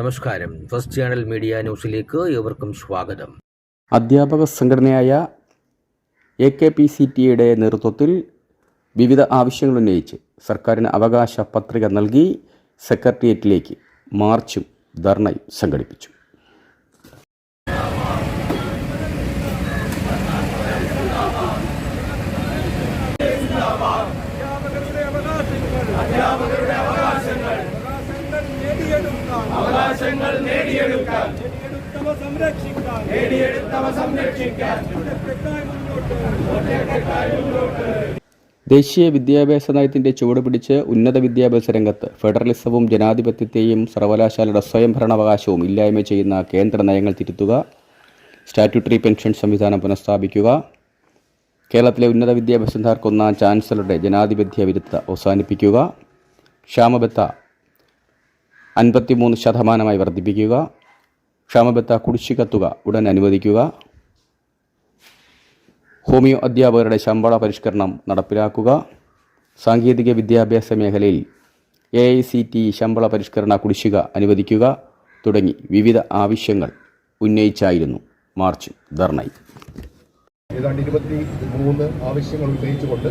നമസ്കാരം. First channel media ന്യൂസിലേക്ക് ഏവർക്കും സ്വാഗതം. അധ്യാപക സംഘടനയായ AKPCTയുടെ നേതൃത്വത്തിൽ വിവിധ ആവശ്യങ്ങൾ ഉന്നയിച്ച് സർക്കാരിന് അവകാശ പത്രിക നൽകി സെക്രട്ടേറിയറ്റിലേക്ക് മാർച്ചും ധർണയും സംഘടിപ്പിച്ചു. അവകാശങ്ങൾ നേടിയെടുക്കാൻ ദേശീയ വിദ്യാഭ്യാസ നയത്തിന്റെ ചുവട് പിടിച്ച് ഉന്നത വിദ്യാഭ്യാസ രംഗത്ത് ഫെഡറലിസവും ജനാധിപത്യത്തെയും സർവകലാശാലയുടെ സ്വയംഭരണാവകാശവും ഇല്ലായ്മ ചെയ്യുന്ന കേന്ദ്ര നയങ്ങൾ തിരുത്തുക, സ്റ്റാറ്റ്യൂട്ടറി പെൻഷൻ സംവിധാനം പുനഃസ്ഥാപിക്കുക, കേരളത്തിലെ ഉന്നത വിദ്യാഭ്യാസം തകർക്കുന്ന ചാൻസലറുടെ ജനാധിപത്യ വിരുദ്ധത അവസാനിപ്പിക്കുക, ക്ഷാമബത്ത 53% വർദ്ധിപ്പിക്കുക, ക്ഷാമബത്ത കുടിശ്ശിക തുക ഉടൻ അനുവദിക്കുക, ഹോമിയോ അധ്യാപകരുടെ ശമ്പള പരിഷ്കരണം നടപ്പിലാക്കുക, സാങ്കേതിക വിദ്യാഭ്യാസ മേഖലയിൽ AICTE ശമ്പള പരിഷ്കരണ കുടിശ്ശിക അനുവദിക്കുക തുടങ്ങി വിവിധ ആവശ്യങ്ങൾ ഉന്നയിച്ചായിരുന്നു മാർച്ചും ധർണയും. ഏതാണ്ട് 23 ആവശ്യങ്ങൾ ഉന്നയിച്ചുകൊണ്ട്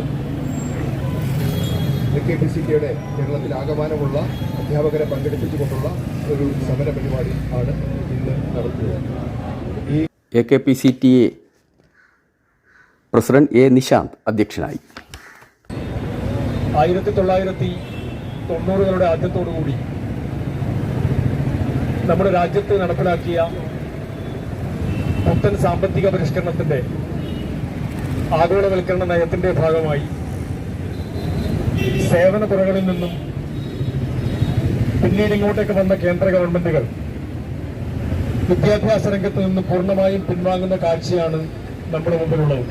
AKPCTയുടെ കേരളത്തിലാകമാനമുള്ള അധ്യാപകരെ പങ്കെടുപ്പിച്ചുകൊണ്ടുള്ള ഒരു സമര പരിപാടി ആണ് ഇന്ന് നടത്തുന്നത്. ഈ AKPCTA പ്രസിഡന്റ് A. നിശാന്ത് അധ്യക്ഷനായി. 1990കളുടെ ആദ്യത്തോടുകൂടി നമ്മുടെ രാജ്യത്ത് നടപ്പിലാക്കിയ പുത്തൻ സാമ്പത്തിക പരിഷ്കരണത്തിന്റെ ആഗോളവൽക്കരണ നയത്തിന്റെ ഭാഗമായി സേവന തുറകളിൽ നിന്നും പിന്നീട് ഇങ്ങോട്ടേക്ക് വന്ന കേന്ദ്ര ഗവൺമെന്റുകൾ വിദ്യാഭ്യാസ രംഗത്ത് നിന്ന് പൂർണ്ണമായും പിൻവാങ്ങുന്ന കാഴ്ചയാണ് നമ്മുടെ മുമ്പിലുള്ളത്.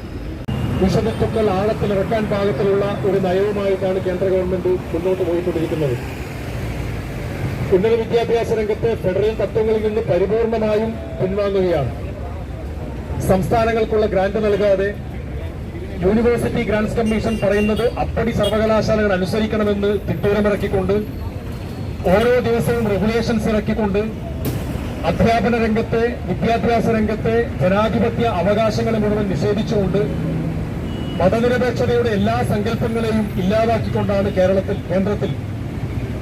വിഷതത്വങ്ങൾ ആഴത്തിലിറക്കാൻ പാകത്തിലുള്ള ഒരു നയവുമായിട്ടാണ് കേന്ദ്ര ഗവൺമെന്റ് മുന്നോട്ട് പോയിക്കൊണ്ടിരിക്കുന്നത്. ഉന്നത വിദ്യാഭ്യാസ രംഗത്ത് ഫെഡറൽ തത്വങ്ങളിൽ നിന്ന് പരിപൂർണമായും പിൻവാങ്ങുകയാണ്. സംസ്ഥാനങ്ങൾക്കുള്ള ഗ്രാന്റ് നൽകാതെ യൂണിവേഴ്സിറ്റി ഗ്രാന്റ്സ് കമ്മീഷൻ പറയുന്നത് അപ്പടി സർവകലാശാലകൾ അനുസരിക്കണമെന്ന് തിട്ടൂരമിറക്കിക്കൊണ്ട് ഓരോ ദിവസവും റെഗുലേഷൻസ് ഇറക്കിക്കൊണ്ട് അധ്യാപന രംഗത്തെ വിദ്യാഭ്യാസ രംഗത്തെ ജനാധിപത്യ അവകാശങ്ങളെ മുഴുവൻ നിഷേധിച്ചുകൊണ്ട് മതനിരപേക്ഷതയുടെ എല്ലാ സങ്കല്പങ്ങളെയും ഇല്ലാതാക്കിക്കൊണ്ടാണ് കേന്ദ്രത്തിൽ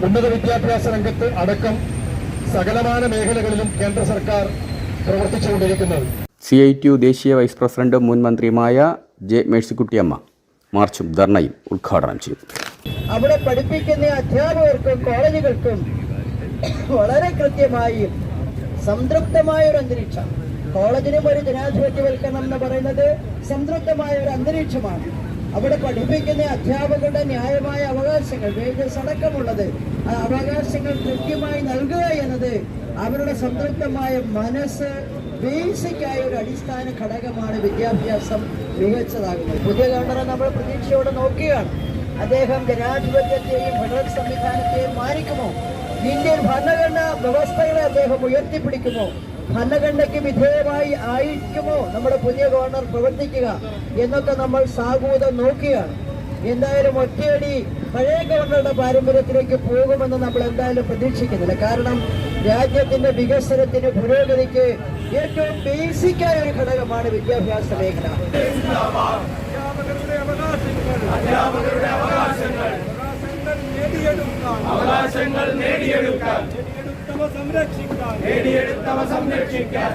ഉന്നത വിദ്യാഭ്യാസ രംഗത്ത് അടക്കം സകലമാന മേഖലകളിലും കേന്ദ്ര സർക്കാർ പ്രവർത്തിച്ചുകൊണ്ടിരിക്കുന്നത്. CITU ദേശീയ വൈസ് പ്രസിഡന്റും മുൻ മന്ത്രിയുമായ J. മേഴ്സിക്കുട്ടിയമ്മ മാർച്ചും ധർണയും ഉദ്ഘാടനം ചെയ്തു. അവിടെ പഠിപ്പിക്കുന്ന അധ്യാപകർക്കും കോളേജുകൾക്കും വളരെ കൃത്യമായി സംതൃപ്തമായ ഒരു അന്തരീക്ഷം. കോളേജിനും ഒരു ജനാധിപത്യവൽക്കരണം എന്ന് പറയുന്നത് സംതൃപ്തമായ ഒരു അന്തരീക്ഷമാണ്. അവിടെ പഠിപ്പിക്കുന്ന അധ്യാപകരുടെ ന്യായമായ അവകാശങ്ങൾ, വേജസ് അടക്കമുള്ളത്, ആ അവകാശങ്ങൾ കൃത്യമായി നൽകുക എന്നത് അവരുടെ സംതൃപ്തമായ മനസ്സ് ബേസിക്കായ ഒരു അടിസ്ഥാന ഘടകമാണ് വിദ്യാഭ്യാസം മികച്ചതാകുന്നത്. പുതിയ ഗവർണറെ നമ്മൾ പ്രതീക്ഷയോടെ നോക്കുകയാണ്. അദ്ദേഹം ജനാധിപത്യത്തെയും ഫെഡറൽ സംവിധാനത്തെയും മാനിക്കുമോ? ഇന്ത്യൻ ഭരണഘടനാ വ്യവസ്ഥകളെ അദ്ദേഹം ഉയർത്തിപ്പിടിക്കുമോ? ഭരണഘടനയ്ക്ക് വിധേയമായി ആയിരിക്കുമോ നമ്മുടെ പുതിയ ഗവർണർ പ്രവർത്തിക്കുക എന്നൊക്കെ നമ്മൾ സാഗൂതം നോക്കുകയാണ്. എന്തായാലും ഒറ്റയടി പഴയ ഗവർണറുടെ പാരമ്പര്യത്തിലേക്ക് പോകുമെന്ന് നമ്മൾ എന്തായാലും പ്രതീക്ഷിക്കുന്നില്ല. കാരണം രാജ്യത്തിന്റെ വികസനത്തിന്, പുരോഗതിക്ക് ഏറ്റവും ബേസിക്കായ ഒരു ഘടകമാണ് വിദ്യാഭ്യാസ മേഖല. അവകാശങ്ങൾ നേടിയെടുക്കാൻ സംരക്ഷിക്കാൻ